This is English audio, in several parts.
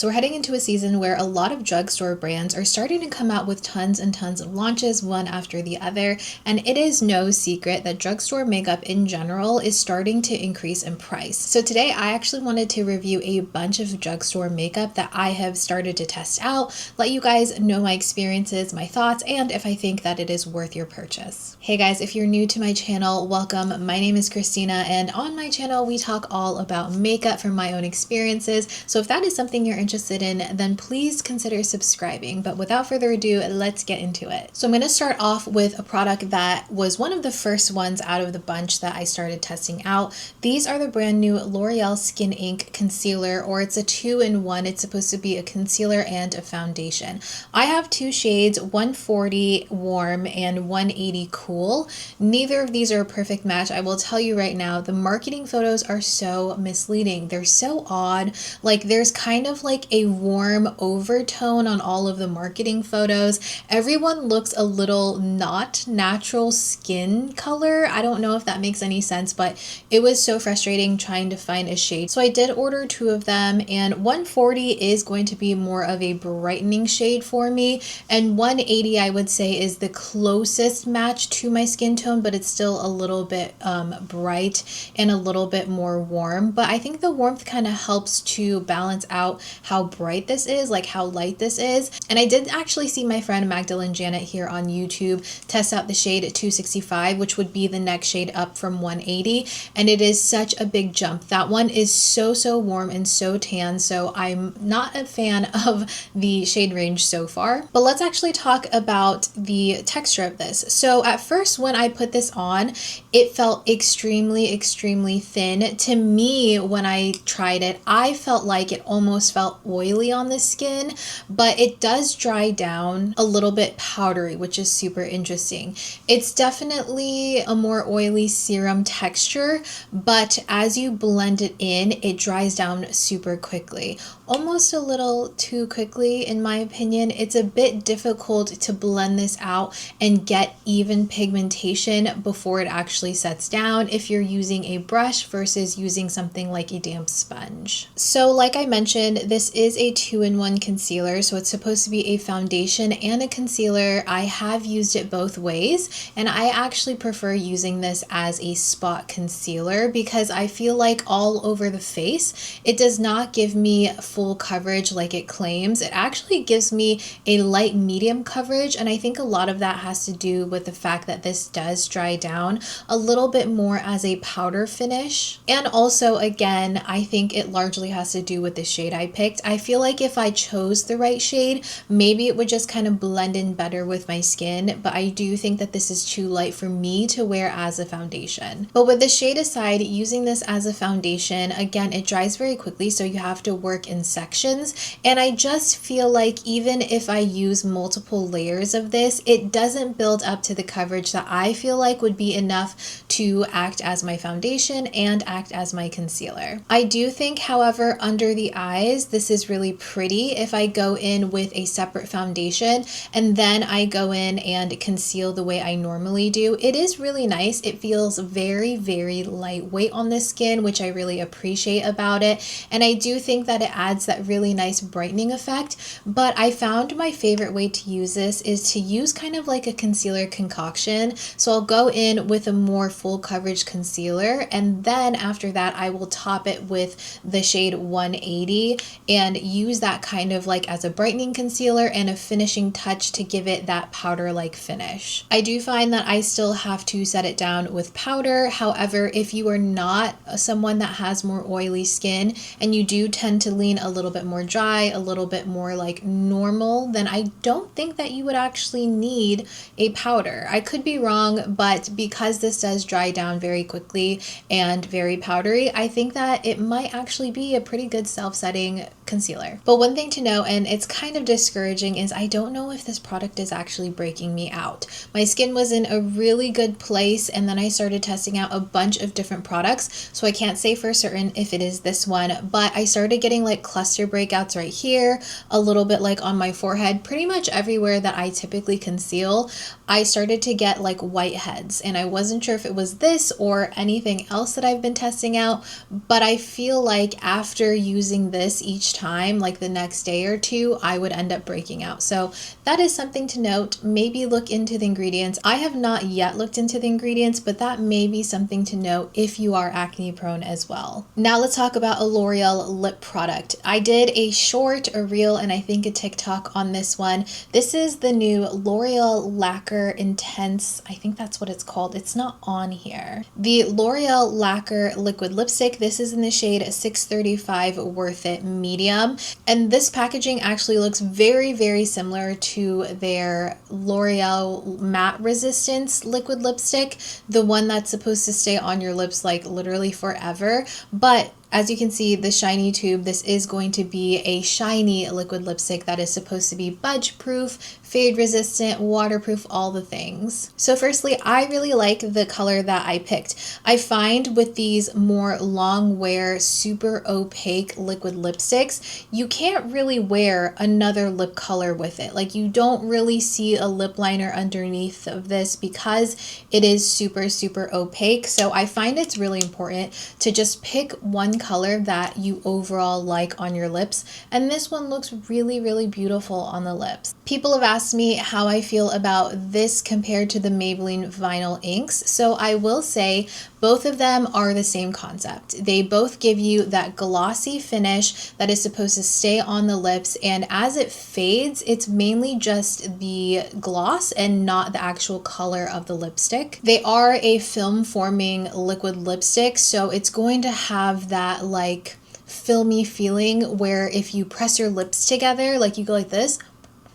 So we're heading into a season where a lot of drugstore brands are starting to come out with tons and tons of launches one after the other, and it is no secret that drugstore makeup in general is starting to increase in price. So today I actually wanted to review a bunch of drugstore makeup that I have started to test out, let you guys know my experiences, my thoughts, and if I think that it is worth your purchase. Hey guys, if you're new to my channel, welcome. My name is Christina, and on my channel we talk all about makeup from my own experiences. So if that is something you're interested in, then please consider subscribing. But without further ado, let's get into it. So I'm going to start off with a product that was one of the first ones out of the bunch that I started testing out. These are the brand new L'Oreal Skin Ink Concealer, or it's a 2-in-1. It's supposed to be a concealer and a foundation. I have two shades, 140 warm and 180 cool. Neither of these are a perfect match. I will tell you right now, the marketing photos are so misleading. They're so odd. Like there's kind of like a warm overtone on all of the marketing photos. Everyone looks a little not natural skin color. I don't know if that makes any sense, but it was so frustrating trying to find a shade. So I did order two of them, and 140 is going to be more of a brightening shade for me, and 180 I would say is the closest match to my skin tone, but it's still a little bit bright and a little bit more warm. But I think the warmth kind of helps to balance out how bright this is, like how light this is. And I did actually see my friend Magdalene Janet here on YouTube test out the shade 265, which would be the next shade up from 180, and it is such a big jump. That one is so warm and so tan, so I'm not a fan of the shade range so far. But let's actually talk about the texture of this. So at first when I put this on, it felt extremely thin. To me, when I tried it, I felt like it almost felt oily on the skin, but it does dry down a little bit powdery, which is super interesting. It's definitely a more oily serum texture, but as you blend it in, it dries down super quickly. Almost a little too quickly in my opinion. It's a bit difficult to blend this out and get even pigmentation before it actually sets down if you're using a brush versus using something like a damp sponge. So like I mentioned, this is a 2-in-1 concealer, so it's supposed to be a foundation and a concealer. I have used it both ways, and I actually prefer using this as a spot concealer because I feel like all over the face, it does not give me full coverage like it claims. It actually gives me a light medium coverage, and I think a lot of that has to do with the fact that this does dry down a little bit more as a powder finish. And also, again, I think it largely has to do with the shade I picked. I feel like if I chose the right shade, maybe it would just kind of blend in better with my skin, but I do think that this is too light for me to wear as a foundation. But with the shade aside, using this as a foundation, again, it dries very quickly, so you have to work in sections, and I just feel like even if I use multiple layers of this, it doesn't build up to the coverage that I feel like would be enough to act as my foundation and act as my concealer. I do think, however, under the eyes, this is really pretty if I go in with a separate foundation and then I go in and conceal the way I normally do. It is really nice. It feels very lightweight on the skin, which I really appreciate about it, and I do think that it adds that really nice brightening effect. But I found my favorite way to use this is to use kind of like a concealer concoction. So I'll go in with a more full coverage concealer, and then after that I will top it with the shade 180 and use that kind of like as a brightening concealer and a finishing touch to give it that powder like finish. I do find that I still have to set it down with powder. However, if you are not someone that has more oily skin and you do tend to lean a little bit more dry, a little bit more like normal, then I don't think that you would actually need a powder. I could be wrong, but because this does dry down very quickly and very powdery, I think that it might actually be a pretty good self-setting concealer. But one thing to know, and it's kind of discouraging, is I don't know if this product is actually breaking me out. My skin was in a really good place, and then I started testing out a bunch of different products, so I can't say for certain if it is this one, but I started getting like cluster breakouts right here, a little bit like on my forehead, pretty much everywhere that I typically conceal. I started to get like whiteheads, and I wasn't sure if it was this or anything else that I've been testing out, but I feel like after using this each time, like the next day or two, I would end up breaking out. So that is something to note. Maybe look into the ingredients. I have not yet looked into the ingredients, but that may be something to note if you are acne prone as well. Now let's talk about a L'Oreal lip product. I did a short, a reel, and I think a TikTok on this one. This is the new L'Oreal Lacquer Intense. I think that's what it's called. It's not on here. The L'Oreal Lacquer liquid lipstick. This is in the shade 635 Worth It Medium. And this packaging actually looks very, very similar to their L'Oreal Matte Resistance liquid lipstick, the one that's supposed to stay on your lips like literally forever. But as you can see, the shiny tube, this is going to be a shiny liquid lipstick that is supposed to be budge proof, fade resistant, waterproof, all the things. So firstly, I really like the color that I picked. I find with these more long wear, super opaque liquid lipsticks, you can't really wear another lip color with it. Like you don't really see a lip liner underneath of this because it is super, super opaque. So I find it's really important to just pick one color that you overall like on your lips, and this one looks really, really beautiful on the lips. People have asked me how I feel about this compared to the Maybelline Vinyl Inks. So I will say both of them are the same concept. They both give you that glossy finish that is supposed to stay on the lips, and as it fades, it's mainly just the gloss and not the actual color of the lipstick. They are a film forming liquid lipstick, so it's going to have that like filmy feeling where if you press your lips together, like you go like this,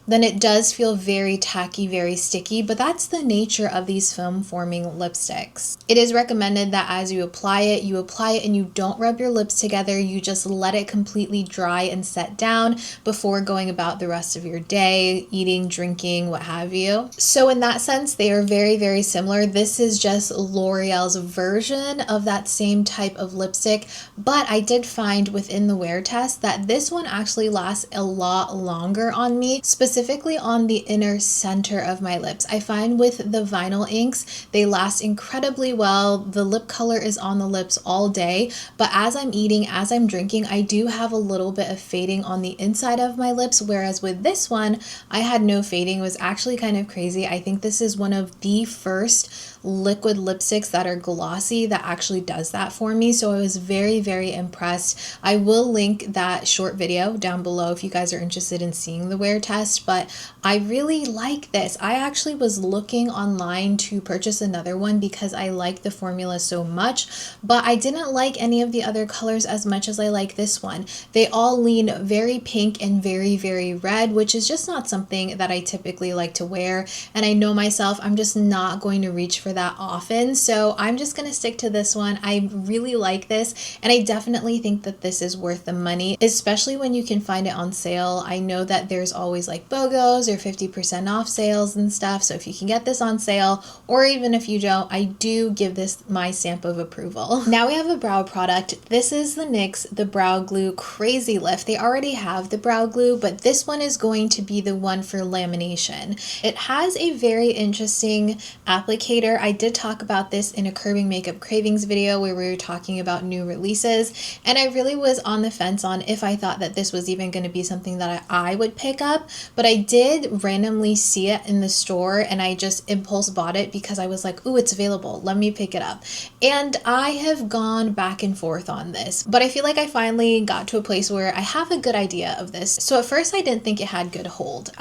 then it does feel very tacky, very sticky, but that's the nature of these film forming lipsticks. It is recommended that as you apply it and you don't rub your lips together, you just let it completely dry and set down before going about the rest of your day, eating, drinking, what have you. So in that sense, they are very, very similar. This is just L'Oreal's version of that same type of lipstick, but I did find within the wear test that this one actually lasts a lot longer on me, specifically on the inner center of my lips. I find with the vinyl inks, they last incredibly well. The lip color is on the lips all day, but as I'm eating, as I'm drinking, I do have a little bit of fading on the inside of my lips, whereas with this one, I had no fading. It was actually kind of crazy. I think this is one of the first liquid lipsticks that are glossy that actually does that for me. So I was very, very impressed. I will link that short video down below if you guys are interested in seeing the wear test, but I really like this. I actually was looking online to purchase another one because I like the formula so much, but I didn't like any of the other colors as much as I like this one. They all lean very pink and very, very red, which is just not something that I typically like to wear. And I know myself, I'm just not going to reach for that often. So I'm just going to stick to this one. I really like this, and I definitely think that this is worth the money, especially when you can find it on sale. I know that there's always like BOGOs or 50% off sales and stuff. So if you can get this on sale, or even if you don't, I do give this my stamp of approval. Now we have a brow product. This is the NYX The Brow Glue Crazy Lift. They already have the brow glue, but this one is going to be the one for lamination. It has a very interesting applicator. I did talk about this in a Curbing Makeup Cravings video where we were talking about new releases, and I really was on the fence on if I thought that this was even going to be something that I would pick up, but I did randomly see it in the store and I just impulse bought it because I was like, ooh, it's available, let me pick it up. And I have gone back and forth on this, but I feel like I finally got to a place where I have a good idea of this. So at first I didn't think it had good hold.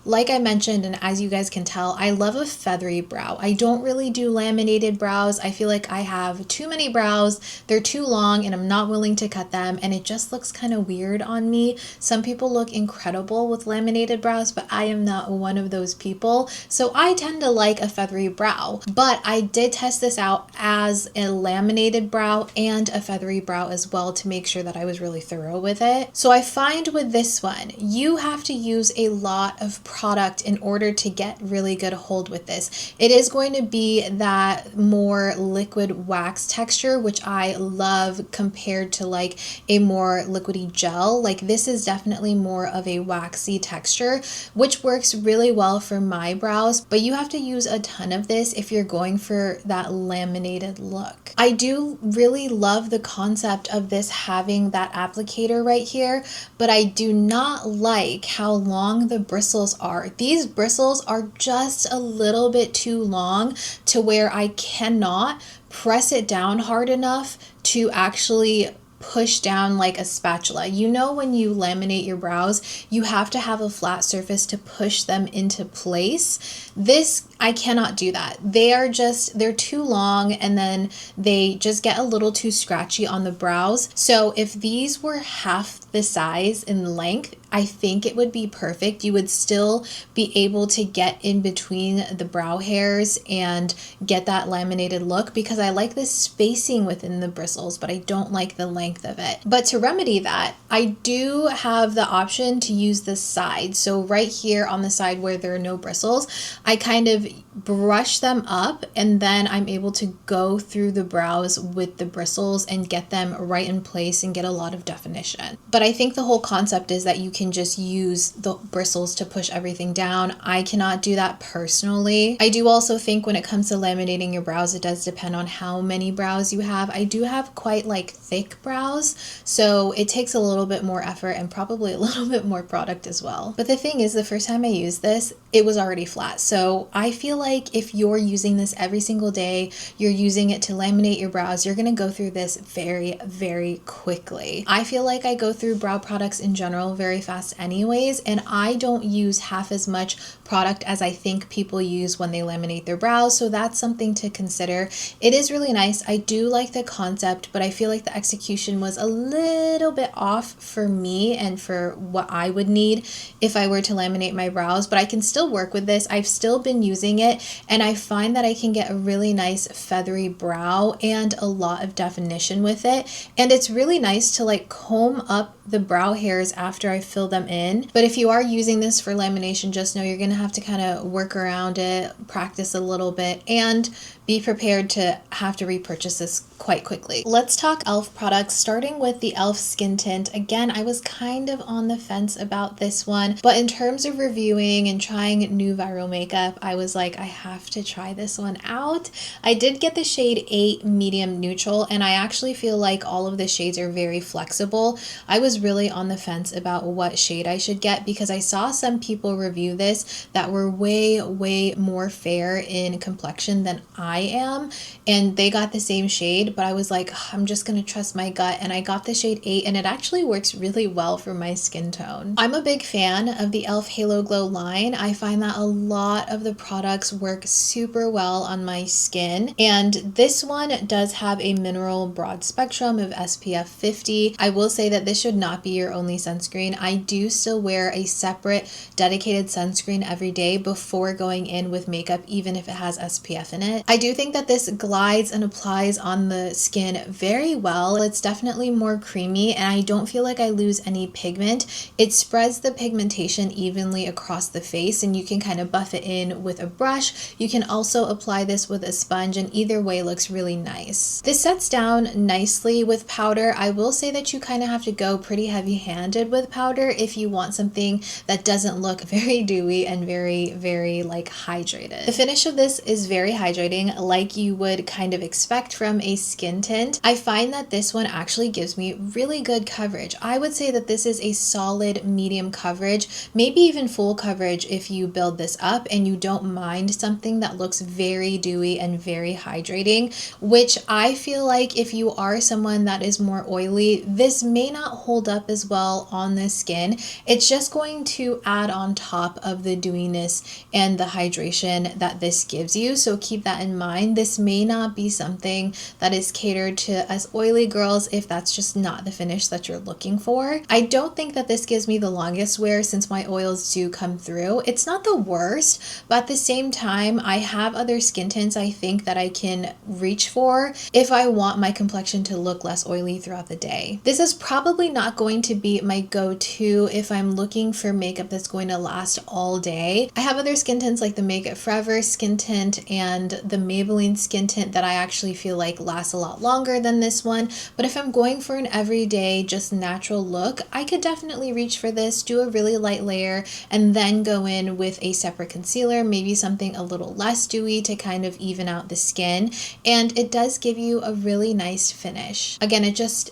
Like I mentioned, and as you guys can tell, I love a feathery brow. I don't really do laminated brows. I feel like I have too many brows. They're too long and I'm not willing to cut them, and it just looks kind of weird on me. Some people look incredible with laminated brows, but I am not one of those people. So I tend to like a feathery brow, but I did test this out as a laminated brow and a feathery brow as well to make sure that I was really thorough with it. So I find with this one, you have to use a lot of product in order to get really good hold with this. It is going to would be that more liquid wax texture, which I love compared to like a more liquidy gel. Like this is definitely more of a waxy texture, which works really well for my brows, but you have to use a ton of this if you're going for that laminated look. I do really love the concept of this having that applicator right here, but I do not like how long the bristles are. These bristles are just a little bit too long to where I cannot press it down hard enough to actually push down like a spatula. You know, when you laminate your brows, you have to have a flat surface to push them into place. This, I cannot do that. They're too long, and then they just get a little too scratchy on the brows. So if these were half the size in length, I think it would be perfect. You would still be able to get in between the brow hairs and get that laminated look, because I like the spacing within the bristles, but I don't like the length of it. But to remedy that, I do have the option to use the side. So right here on the side where there are no bristles, I kind of brush them up, and then I'm able to go through the brows with the bristles and get them right in place and get a lot of definition. But I think the whole concept is that you can just use the bristles to push everything down. I cannot do that personally. I do also think when it comes to laminating your brows, it does depend on how many brows you have. I do have quite like thick brows, so it takes a little bit more effort and probably a little bit more product as well. But the thing is, the first time I used this, it was already flat. So I feel like if you're using this every single day, you're using it to laminate your brows, you're gonna go through this very, very quickly. I feel like I go through brow products in general very fast anyways, and I don't use half as much product as I think people use when they laminate their brows, so that's something to consider. It is really nice. I do like the concept, but I feel like the execution was a little bit off for me and for what I would need if I were to laminate my brows, but I can still work with this. I've still been using it, and I find that I can get a really nice feathery brow and a lot of definition with it. And it's really nice to like comb up the brow hairs after I fill them in. But if you are using this for lamination, just know you're gonna have to kind of work around it, practice a little bit, and be prepared to have to repurchase this quite quickly. Let's talk e.l.f. products, starting with the e.l.f. skin tint. Again, I was kind of on the fence about this one, but in terms of reviewing and trying new viral makeup, I was like, I have to try this one out. I did get the shade 8 medium neutral, and I actually feel like all of the shades are very flexible. I was really on the fence about what shade I should get because I saw some people review this that were way, way more fair in complexion than I am, and they got the same shade, but I was like, I'm just gonna trust my gut, and I got the shade 8, and it actually works really well for my skin tone. I'm a big fan of the e.l.f. Halo Glow line. I find that a lot of the products work super well on my skin, and this one does have a mineral broad spectrum of SPF 50. I will say that this should not be your only sunscreen. I do still wear a separate dedicated sunscreen every day before going in with makeup, even if it has SPF in it. I do think that this glides and applies on the skin very well. It's definitely more creamy, and I don't feel like I lose any pigment. It spreads the pigmentation evenly across the face, and you can kind of buff it in with a brush. You can also apply this with a sponge, and either way looks really nice. This sets down nicely with powder. I will say that you kind of have to go pretty heavy-handed with powder if you want something that doesn't look very dewy and very, very like hydrated. The finish of this is very hydrating, like you would kind of expect from a skin tint. I find that this one actually gives me really good coverage. I would say that this is a solid medium coverage, maybe even full coverage if you build this up and you don't mind something that looks very dewy and very hydrating, which I feel like if you are someone that is more oily, this may not hold up as well on the skin. It's just going to add on top of the dewiness and the hydration that this gives you, so keep that in mind. mind, this may not be something that is catered to us oily girls if that's just not the finish that you're looking for. I don't think that this gives me the longest wear since my oils do come through. It's not the worst, but at the same time, I have other skin tints I think that I can reach for if I want my complexion to look less oily throughout the day. This is probably not going to be my go-to if I'm looking for makeup that's going to last all day. I have other skin tints like the Make It Forever skin tint and the Maybelline skin tint that I actually feel like lasts a lot longer than this one, but if I'm going for an everyday just natural look, I could definitely reach for this, do a really light layer, and then go in with a separate concealer, maybe something a little less dewy to kind of even out the skin, and it does give you a really nice finish. Again, it just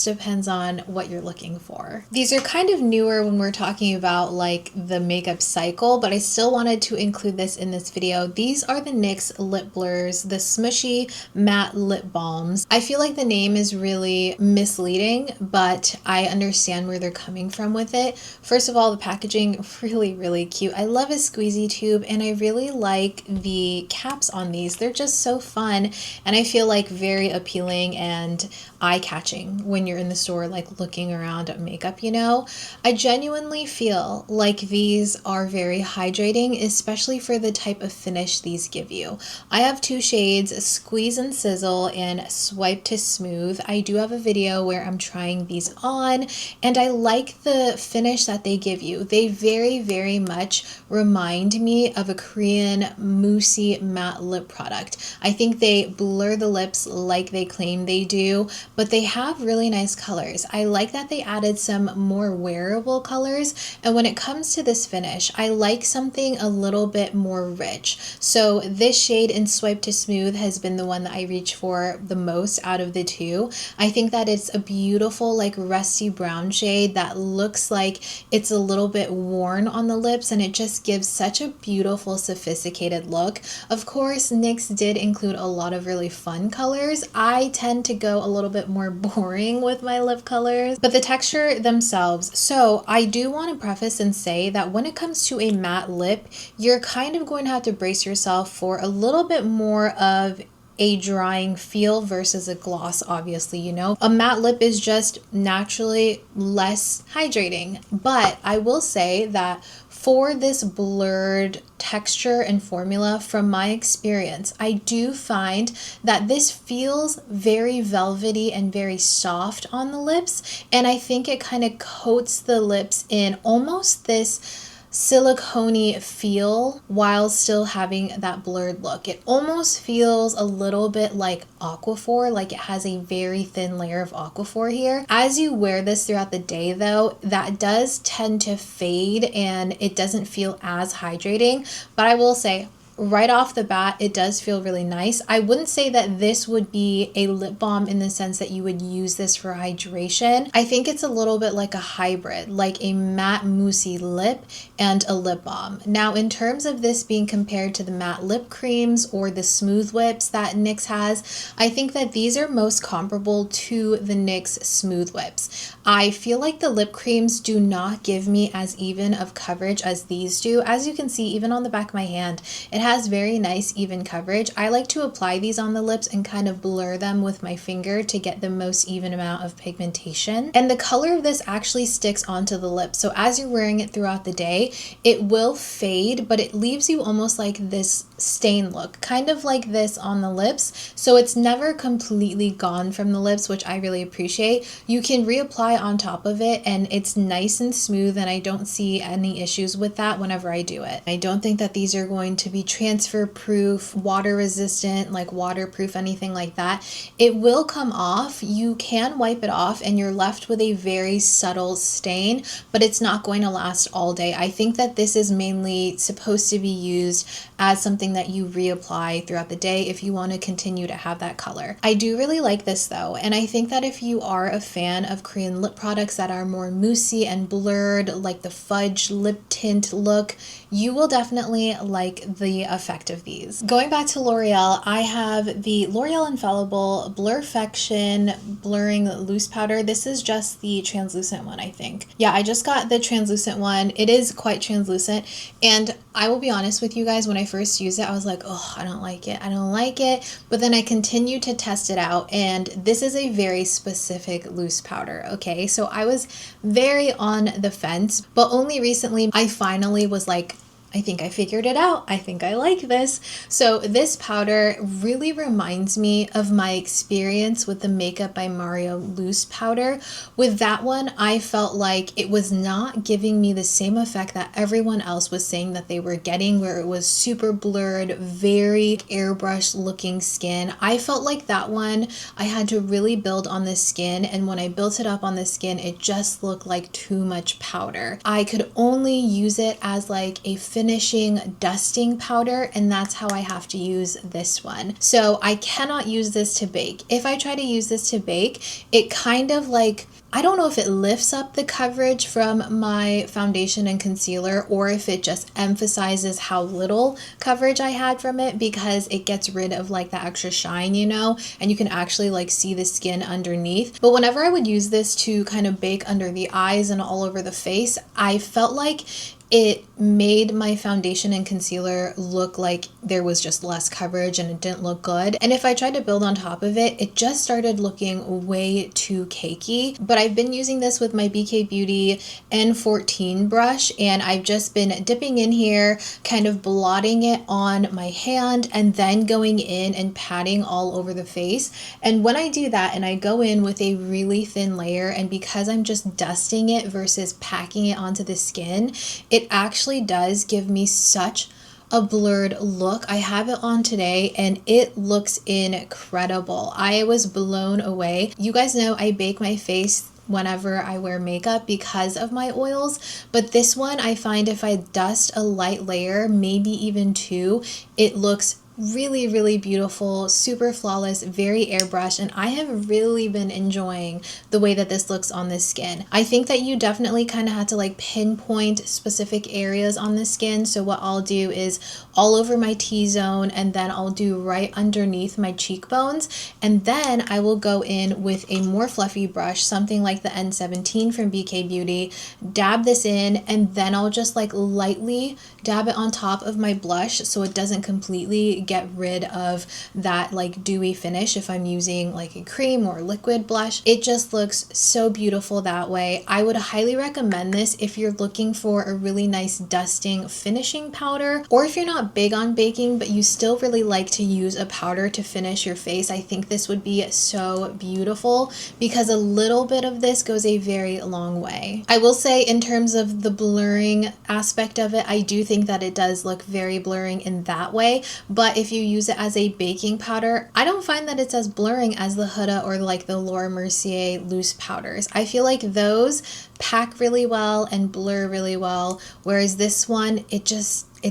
depends on what you're looking for. These are kind of newer when we're talking about like the makeup cycle, but I still wanted to include this in this video. These are the NYX lip blurs, the Smushy matte lip balms. I feel like the name is really misleading, but I understand where they're coming from with it. First of all, the packaging, really cute. I love a squeezy tube, and I really like the caps on these. They're just so fun, and I feel like very appealing and eye-catching when you're in the store like looking around at makeup, you know? I genuinely feel like these are very hydrating, especially for the type of finish these give you. I have two shades, Squeeze and Sizzle and Swipe to Smooth. I do have a video where I'm trying these on, and I like the finish that they give you. They very much remind me of a Korean moussey matte lip product. I think they blur the lips like they claim they do, but they have really nice colors. I like that they added some more wearable colors, and when it comes to this finish, I like something a little bit more rich. So this shade in Swipe to Smooth has been the one that I reach for the most out of the two. I think that it's a beautiful like rusty brown shade that looks like it's a little bit worn on the lips, and it just gives such a beautiful sophisticated look. Of course, NYX did include a lot of really fun colors. I tend to go a little bit more boring with my lip colors, but the texture themselves. So I do want to preface and say that when it comes to a matte lip, you're kind of going to have to brace yourself for a little bit more of a drying feel versus a gloss, obviously, you know. A matte lip is just naturally less hydrating, but I will say that for this blurred texture and formula, from my experience, I do find that this feels very velvety and very soft on the lips, and I think it kind of coats the lips in almost this silicone-y feel while still having that blurred look. It almost feels a little bit like Aquaphor, like it has a very thin layer of Aquaphor here. As you wear this throughout the day though, that does tend to fade and it doesn't feel as hydrating, but I will say, right off the bat, it does feel really nice. I wouldn't say that this would be a lip balm in the sense that you would use this for hydration. I think it's a little bit like a hybrid, like a matte moussey lip and a lip balm. Now, in terms of this being compared to the matte lip creams or the smooth lips that NYX has, I think that these are most comparable to the NYX smooth lips. I feel like the lip creams do not give me as even of coverage as these do. As you can see, even on the back of my hand, it has very nice even coverage. I like to apply these on the lips and kind of blur them with my finger to get the most even amount of pigmentation. And the color of this actually sticks onto the lips. So as you're wearing it throughout the day, it will fade, but it leaves you almost like this stain look, kind of like this on the lips. So it's never completely gone from the lips, which I really appreciate. You can reapply on top of it and it's nice and smooth, and I don't see any issues with that whenever I do it. I don't think that these are going to be transfer proof, water resistant, like waterproof, anything like that. It will come off. You can wipe it off and you're left with a very subtle stain, but it's not going to last all day. I think that this is mainly supposed to be used as something that you reapply throughout the day if you want to continue to have that color. I do really like this though, and I think that if you are a fan of Korean lip products that are more moussey and blurred, like the fudge lip tint look, you will definitely like the effect of these. Going back to L'Oreal, I have the L'Oreal Infallible blur-fection blurring loose powder. This is just the translucent one, I think. Yeah, I just got the translucent one. It is quite translucent, and I will be honest with you guys, when I first used it, I was like, oh, I don't like it. I don't like it. But then I continued to test it out, and this is a very specific loose powder, okay? So I was very on the fence, but only recently I finally was like, I think I figured it out. I think I like this. So this powder really reminds me of my experience with the Makeup by Mario loose powder. With that one, I felt like it was not giving me the same effect that everyone else was saying that they were getting, where it was super blurred, very airbrush looking skin. I felt like that one, I had to really build on the skin, and when I built it up on the skin, it just looked like too much powder. I could only use it as like a finishing dusting powder, and that's how I have to use this one. So I cannot use this to bake. If I try to use this to bake, it kind of like, I don't know if it lifts up the coverage from my foundation and concealer, or if it just emphasizes how little coverage I had from it, because it gets rid of like the extra shine, you know, and you can actually like see the skin underneath. But whenever I would use this to kind of bake under the eyes and all over the face, I felt like it made my foundation and concealer look like there was just less coverage and it didn't look good. And if I tried to build on top of it, it just started looking way too cakey. But I've been using this with my BK Beauty N14 brush, and I've just been dipping in here, kind of blotting it on my hand, and then going in and patting all over the face. And when I do that and I go in with a really thin layer, and because I'm just dusting it versus packing it onto the skin, it actually does give me such a blurred look. I have it on today and it looks incredible. I was blown away. You guys know I bake my face whenever I wear makeup because of my oils, but this one I find if I dust a light layer, maybe even two, it looks really, really beautiful, super flawless, very airbrush, and I have really been enjoying the way that this looks on the skin. I think that you definitely kind of have to like pinpoint specific areas on the skin. So what I'll do is all over my T-zone, and then I'll do right underneath my cheekbones, and then I will go in with a more fluffy brush, something like the N17 from BK Beauty, dab this in, and then I'll just like lightly dab it on top of my blush so it doesn't completely get rid of that like dewy finish if I'm using like a cream or liquid blush. It just looks so beautiful that way. I would highly recommend this if you're looking for a really nice dusting finishing powder, or if you're not big on baking but you still really like to use a powder to finish your face. I think this would be so beautiful because a little bit of this goes a very long way. I will say, in terms of the blurring aspect of it, I do think that it does look very blurring in that way, but if you use it as a baking powder, I don't find that it's as blurring as the Huda or like the Laura Mercier loose powders. I feel like those pack really well and blur really well, whereas this one, it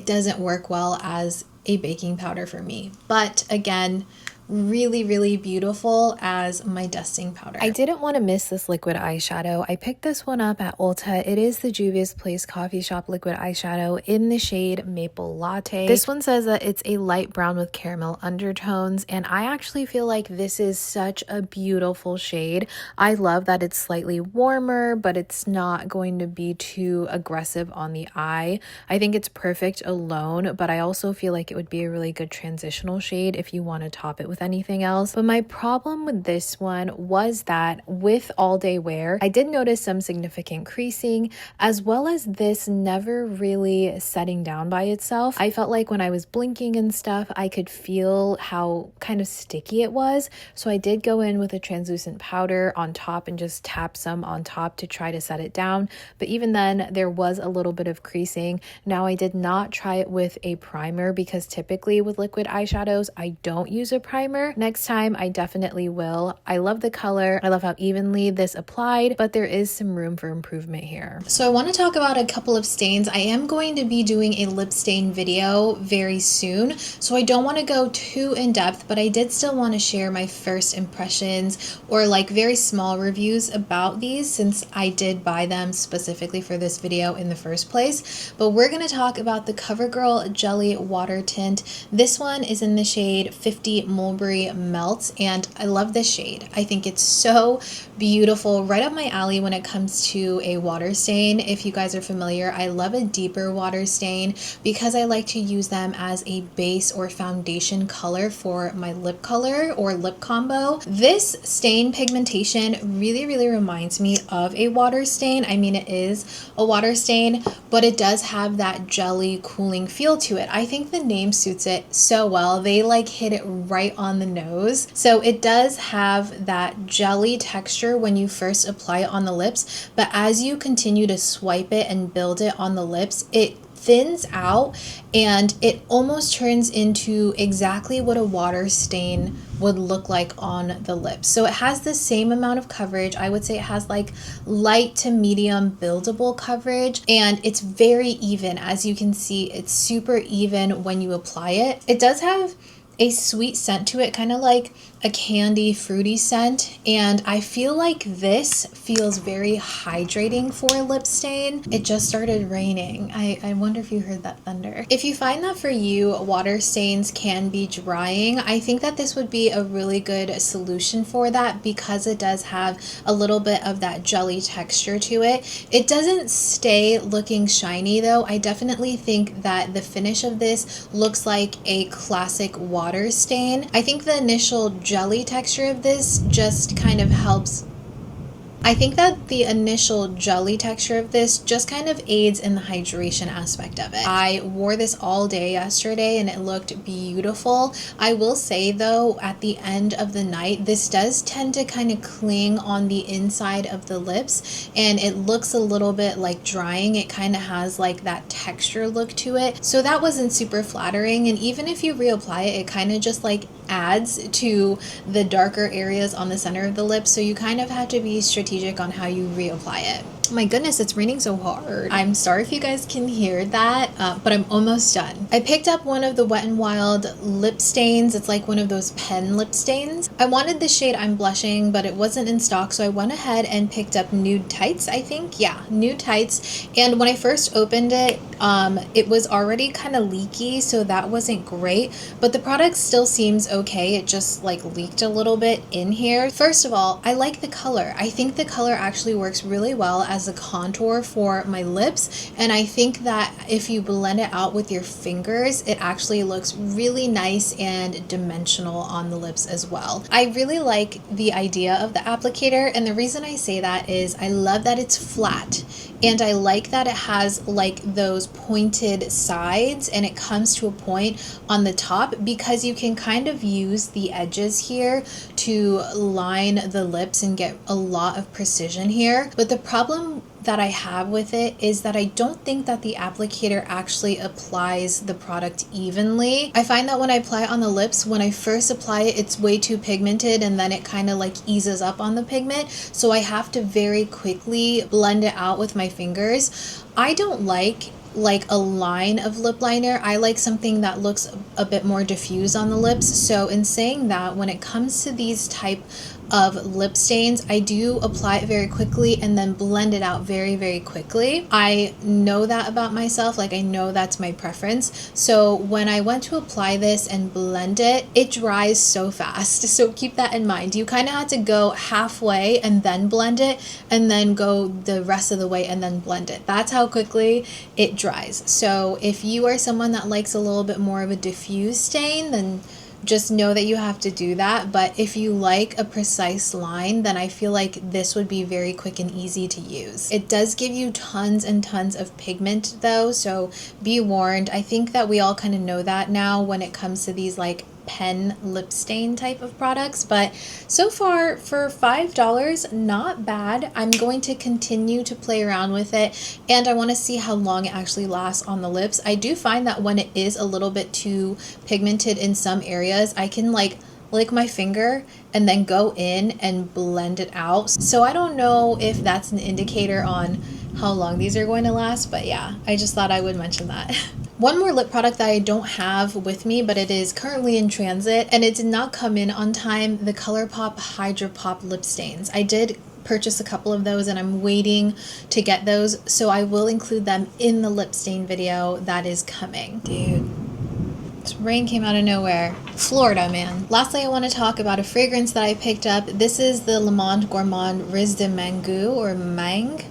doesn't work well as a baking powder for me. But again, really, really beautiful as my dusting powder. I didn't want to miss this liquid eyeshadow. I picked this one up at Ulta. It is the Juvia's Place Coffee Shop liquid eyeshadow in the shade Maple Latte. This one says that it's a light brown with caramel undertones, and I actually feel like this is such a beautiful shade. I love that it's slightly warmer, but it's not going to be too aggressive on the eye. I think it's perfect alone, but I also feel like it would be a really good transitional shade if you want to top it with anything else. But my problem with this one was that with all day wear, I did notice some significant creasing, as well as this never really setting down by itself. I felt like when I was blinking and stuff, I could feel how kind of sticky it was. So I did go in with a translucent powder on top and just tap some on top to try to set it down. But even then, there was a little bit of creasing. Now, I did not try it with a primer because typically with liquid eyeshadows, I don't use a primer primer. Next time I definitely will. I love the color. I love how evenly this applied, but there is some room for improvement here. So I want to talk about a couple of stains. I am going to be doing a lip stain video very soon, so I don't want to go too in depth, but I did still want to share my first impressions or like very small reviews about these since I did buy them specifically for this video in the first place. But we're going to talk about the CoverGirl Jelly Water Tint. This one is in the shade 50 Mulberry Melt, and I love this shade. I think it's so beautiful, right up my alley when it comes to a water stain. If you guys are familiar, I love a deeper water stain because I like to use them as a base or foundation color for my lip color or lip combo. This stain pigmentation really reminds me of a water stain. I mean, it is a water stain, but it does have that jelly cooling feel to it. I think the name suits it so well. They like hit it right on the nose. So it does have that jelly texture when you first apply it on the lips, but as you continue to swipe it and build it on the lips, it thins out and it almost turns into exactly what a water stain would look like on the lips. So it has the same amount of coverage. I would say it has like light to medium buildable coverage, and it's very even. As you can see, it's super even when you apply it. It does have a sweet scent to it, kind of like a candy fruity scent, and I feel like this feels very hydrating for a lip stain. It just started raining. I wonder if you heard that thunder. If you find that for you water stains can be drying, I think that this would be a really good solution for that because it does have a little bit of that jelly texture to it. It doesn't stay looking shiny though. I definitely think that the finish of this looks like a classic water stain. I think the initial jelly texture of this just kind of helps. I think that the initial jelly texture of this just kind of aids in the hydration aspect of it. I wore this all day yesterday and it looked beautiful. I will say though, at the end of the night, this does tend to kind of cling on the inside of the lips and it looks a little bit like drying. It kind of has like that texture look to it. So that wasn't super flattering, and even if you reapply it, it kind of just like adds to the darker areas on the center of the lips. So you kind of have to be strategic on how you reapply it. My goodness, it's raining so hard. I'm sorry if you guys can hear that, but I'm almost done. I picked up one of the Wet n Wild lip stains. It's like one of those pen lip stains. I wanted the shade I'm blushing, but it wasn't in stock, so I went ahead and picked up Nude Tights, I think. Yeah, Nude Tights. And when I first opened it, it was already kind of leaky, so that wasn't great, but the product still seems okay. It just like leaked a little bit in here. First of all, I like the color. I think the color actually works really well as a contour for my lips, and I think that if you blend it out with your fingers, it actually looks really nice and dimensional on the lips as well. I really like the idea of the applicator, and the reason I say that is I love that it's flat, and I like that it has like those pointed sides and it comes to a point on the top because you can kind of use the edges here to line the lips and get a lot of precision here. But the problem that I have with it is that I don't think that the applicator actually applies the product evenly. I find that when I apply it on the lips, when I first apply it, it's way too pigmented and then it kind of like eases up on the pigment. So I have to very quickly blend it out with my fingers. I don't like a line of lip liner. I like something that looks a bit more diffuse on the lips. So in saying that, when it comes to these type of lip stains, I do apply it very quickly and then blend it out very quickly. I know that about myself, like I know that's my preference. So when I went to apply this and blend it, it dries so fast. So keep that in mind. You kind of have to go halfway and then blend it, and then go the rest of the way and then blend it. That's how quickly it dries. So if you are someone that likes a little bit more of a diffuse stain, then just know that you have to do that. But if you like a precise line, then I feel like this would be very quick and easy to use. It does give you tons and tons of pigment though, so be warned. I think that we all kind of know that now when it comes to these like pen lip stain type of products, but so far for $5, not bad. I'm going to continue to play around with it, and I want to see how long it actually lasts on the lips. I do find that when it is a little bit too pigmented in some areas, I can like like my finger and then go in and blend it out. So I don't know if that's an indicator on how long these are going to last, but yeah, I just thought I would mention that. One more lip product that I don't have with me, but it is currently in transit and it did not come in on time, the ColourPop Hydra Pop lip stains. I did purchase a couple of those and I'm waiting to get those, so I will include them in the lip stain video that is coming. Dude, this rain came out of nowhere. Florida, man. Lastly, I want to talk about a fragrance that I picked up. This is the Monde Gourmand Riz de Mangue or Mangue.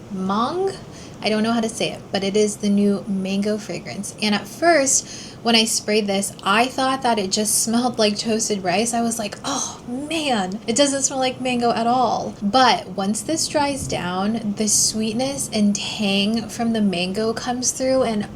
I don't know how to say it, but it is the new mango fragrance. And at first, when I sprayed this, I thought that it just smelled like toasted rice. I was like, oh man, it doesn't smell like mango at all. But once this dries down, the sweetness and tang from the mango comes through, and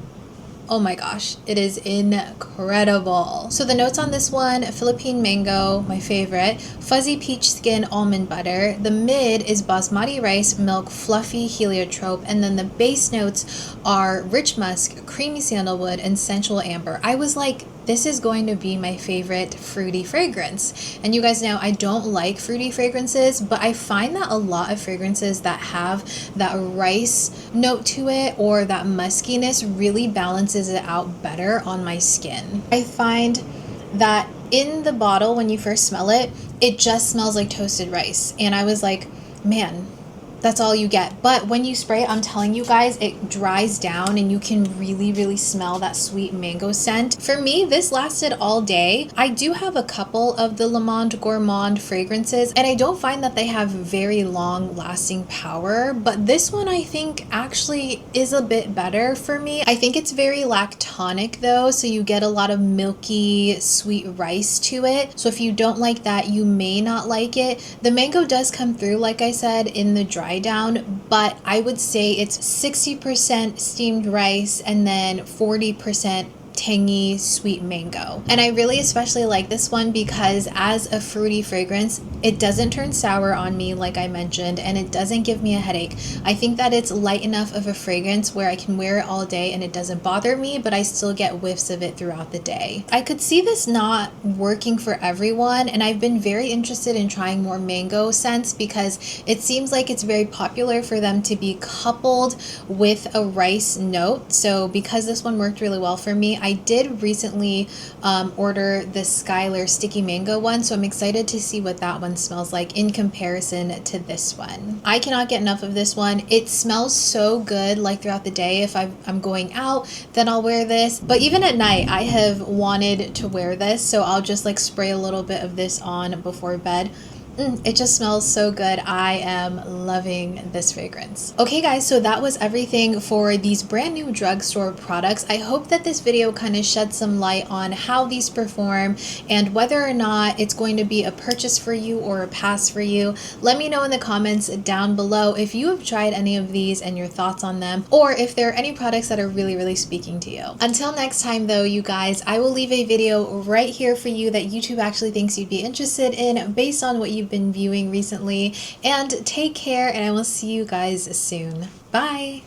oh my gosh, it is incredible. So the notes on this one, Philippine mango, my favorite, fuzzy peach skin, almond butter. The mid is basmati rice, milk, fluffy heliotrope, and then the base notes are rich musk, creamy sandalwood, and sensual amber. I was like, this is going to be my favorite fruity fragrance. And you guys know I don't like fruity fragrances, but I find that a lot of fragrances that have that rice note to it or that muskiness really balances it out better on my skin. I find that in the bottle, when you first smell it, it just smells like toasted rice. And I was like, man, that's all you get. But when you spray it, I'm telling you guys, it dries down and you can really, really smell that sweet mango scent. For me, this lasted all day. I do have a couple of the Monde Gourmand fragrances and I don't find that they have very long lasting power, but this one I think actually is a bit better for me. I think it's very lactonic though, so you get a lot of milky, sweet rice to it. So if you don't like that, you may not like it. The mango does come through, like I said, in the dry down, but I would say it's 60% steamed rice and then 40% tangy sweet mango. And I really especially like this one because as a fruity fragrance, it doesn't turn sour on me like I mentioned, and it doesn't give me a headache. I think that it's light enough of a fragrance where I can wear it all day and it doesn't bother me, but I still get whiffs of it throughout the day. I could see this not working for everyone, and I've been very interested in trying more mango scents because it seems like it's very popular for them to be coupled with a rice note. So because this one worked really well for me, I did recently order the Skylar Sticky Mango one, so I'm excited to see what that one smells like in comparison to this one. I cannot get enough of this one. It smells so good, like throughout the day. If I'm going out, then I'll wear this. But even at night, I have wanted to wear this, so I'll just like spray a little bit of this on before bed. It just smells so good. I am loving this fragrance. Okay guys, so that was everything for these brand new drugstore products. I hope that this video kind of shed some light on how these perform and whether or not it's going to be a purchase for you or a pass for you. Let me know in the comments down below if you have tried any of these and your thoughts on them, or if there are any products that are really, really speaking to you. Until next time though, you guys, I will leave a video right here for you that YouTube actually thinks you'd be interested in based on what you've been viewing recently. And take care, and I will see you guys soon. Bye.